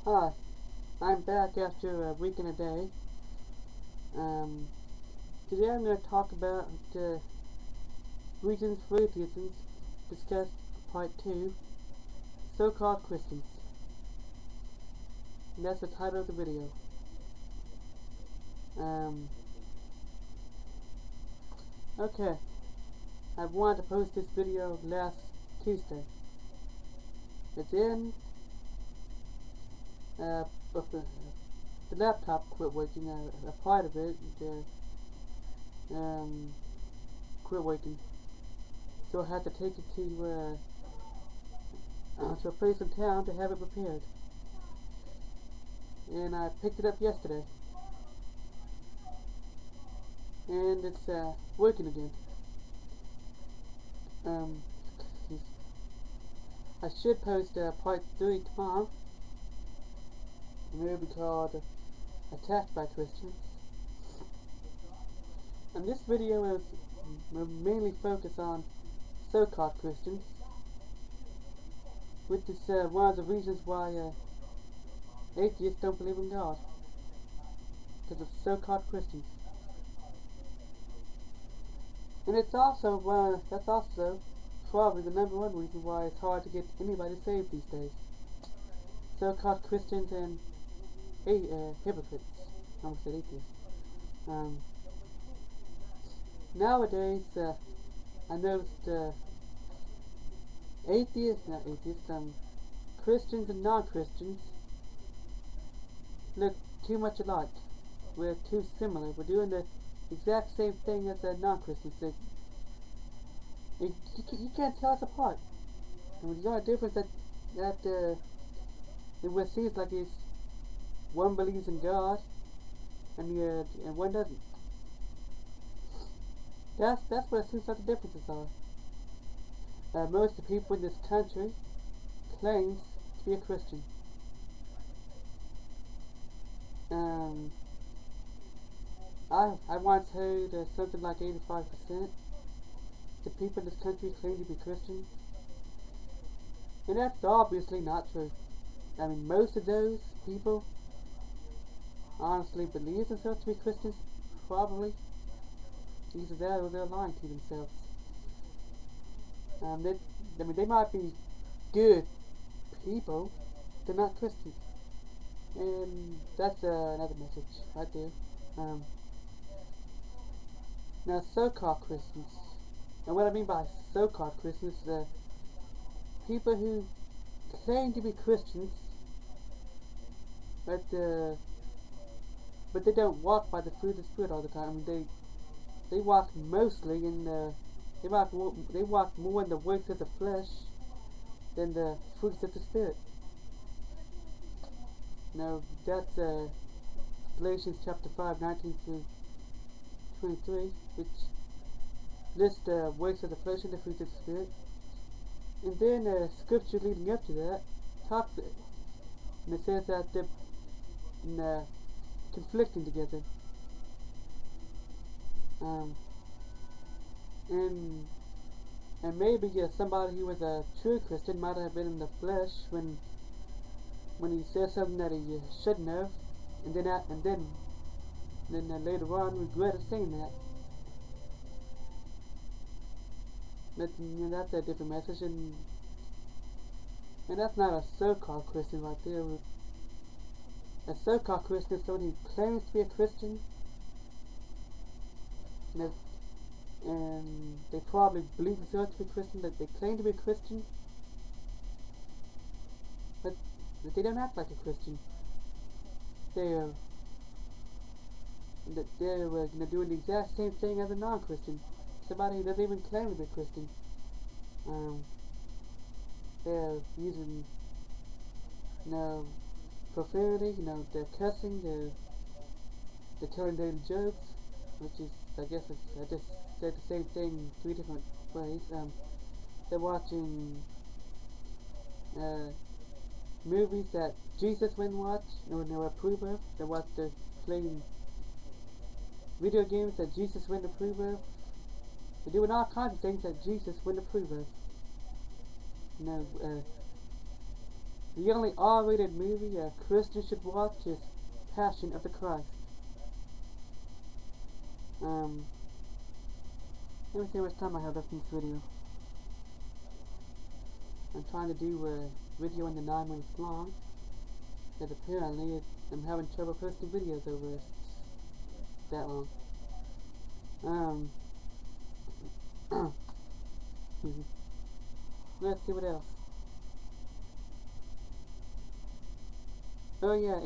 Hi, I'm back after a week and a day. Today I'm going to talk about Reasons for Atheism, discuss part 2, so-called Christians. And that's the title of the video. Okay, I wanted to post this video last Tuesday. But then, but the laptop quit working, a part of it, quit working. So I had to take it to a place in town to have it repaired. And I picked it up yesterday. And it's working again. I should post part 3 tomorrow. And it will be called Attacked by Christians. And this video is mainly focused on so-called Christians, which is one of the reasons why atheists don't believe in God, because of so-called Christians. And it's also that's also probably the number one reason why it's hard to get anybody saved these days. So-called Christians and hypocrites. I almost said atheists. Nowadays, I noticed Christians and non-Christians look too much alike. We're too similar. We're doing the exact same thing as the non-Christians do. You can't tell us apart. And the only difference that it seems like is one believes in God and one doesn't. That's what it seems like the differences are. Most of the people in this country claims to be a Christian. I once heard something like 85% the people in this country claim to be Christian. And that's obviously not true. I mean, most of those people honestly believe themselves to be Christians, probably. Either that or they're lying to themselves. They might be good people, they're not Christians. And that's another message right there. Now, so-called Christians. And what I mean by so-called Christians is people who claim to be Christians, but they don't walk by the fruit of the Spirit all the time. I mean, they walk mostly in they walk more in the works of the flesh than the fruits of the Spirit. Now that's Galatians chapter 5, 19 through 23, which lists the works of the flesh and the fruits of the Spirit. And then scripture leading up to that talks, and it says that they're conflicting together. And maybe somebody who was a true Christian might have been in the flesh when he says something that he shouldn't have, and then later on regretted saying that. But that's a different message, and that's not a so-called Christian right there. A so-called Christian is someone who claims to be a Christian, and they probably believe themselves to be Christian, that they claim to be a Christian, but they don't act like a Christian. They're doing the exact same thing as a non-Christian, somebody who doesn't even claim to be a Christian. They're using profanity, they're cussing, they're telling dirty jokes, which is, I just said the same thing in 3 different ways. They're watching movies that Jesus wouldn't watch or approve of. They're playing video games that Jesus wouldn't approve of. They're doing all kinds of things that Jesus wouldn't approve of. The only R-rated movie a Christian should watch is Passion of the Christ. Let me see how much time I have left in this video. I'm trying to do a video under 9 minutes long, because apparently I'm having trouble posting videos over that long. Let's see what else. Oh yeah,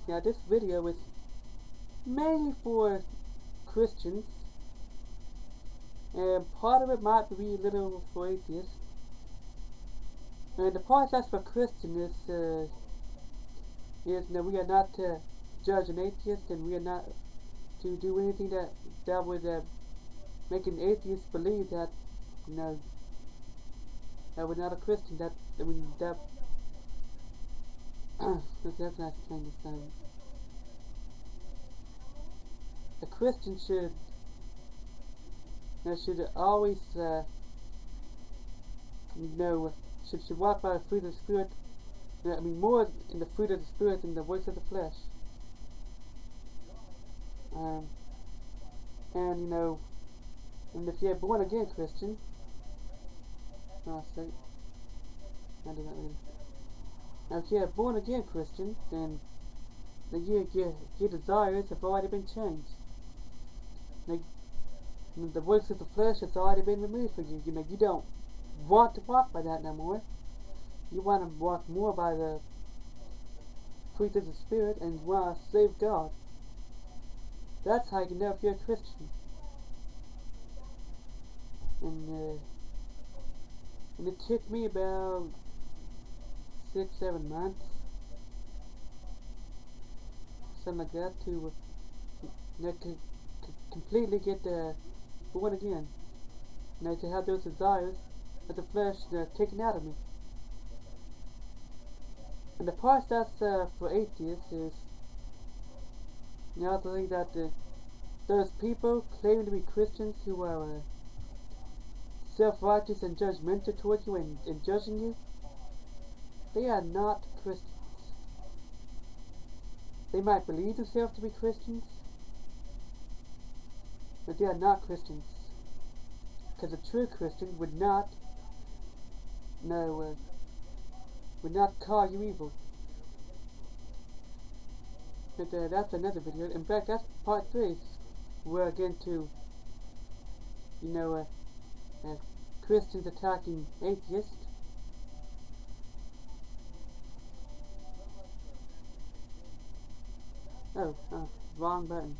yeah, this video is mainly for Christians, and part of it might be a little for atheists. And the part that's for Christians is that we are not to judge an atheist, and we are not to do anything that would make an atheist believe that, you know, that we're not a Christian. That I mean that. That's not explain this. A Christian should always should walk by the fruit of the Spirit. I mean, more in the fruit of the Spirit than the works of the flesh. And you know, and if you're a born again Christian, I'll do that later. Now, if you're a born again Christian, then your desires have already been changed. The works of the flesh has already been removed for you. You know, you don't want to walk by that no more. You want to walk more by the fruit of the Spirit, and you want to save God. That's how you know if you're a Christian. And it took me about 6-7 months, something like that, to completely get born again. To have those desires of the flesh taken out of me. And the part that's for atheists is, I think that those people claiming to be Christians who are self-righteous and judgmental towards you and judging you, they are not Christians. They might believe themselves to be Christians, but they are not Christians. Because a true Christian would not call you evil. But that's another video. In fact, that's part 3. We're again to, Christians attacking atheists. Oh, wrong button.